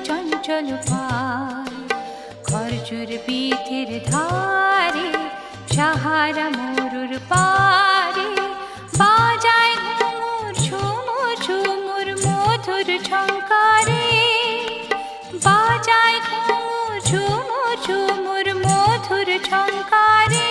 চঞ্চল পায় খরচুর পীঠের ধারে সাহারা মরুর পারে বাজায় ঘুমুর ঝুমুর ঝুমুর মধুর ঝঙ্কারে বাজায় ঘুমুর ঝুমুর ঝুমুর মধুর ঝঙ্কারে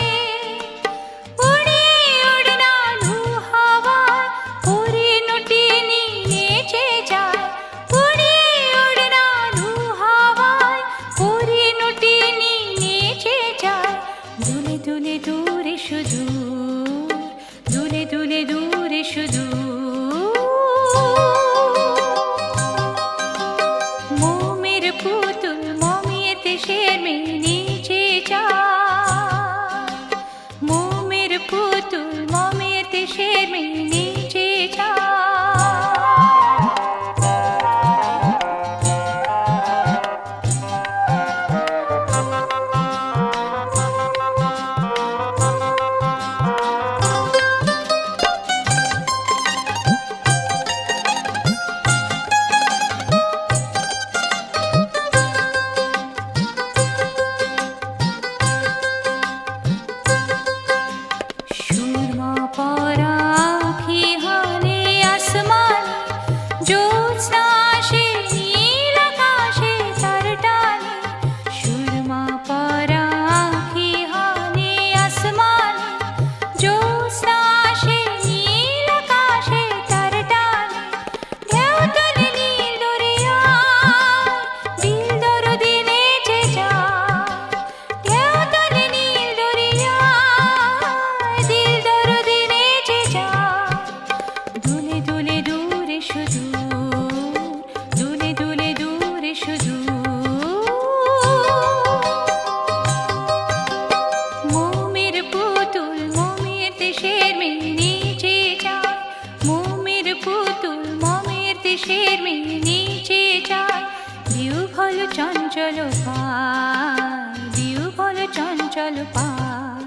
চঞ্চল পায় বিহ্বল চঞ্চল পায়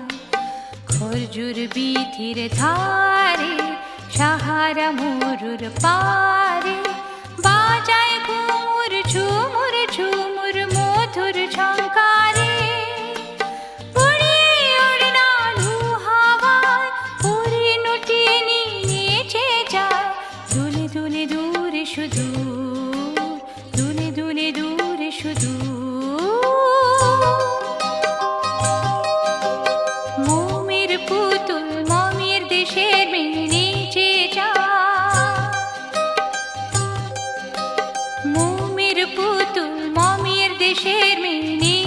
খরজুর বীথির ধারে সাহারা মরুর পারে বাজায় ঘুমুর ঝুমুর ঝুমুর মধুর ঝঙ্কারে উড়িয়ে ওড়নালু হাওয়ায় পরিণতি নেচে যায় দুলে দুলে দূরে শুধু দুলে দুলে দূরে শুধু মোমের পুতুল মমের দেশের মেয়ে নিচে যায় মোমের পুতুল মমের দেশের মেয়ে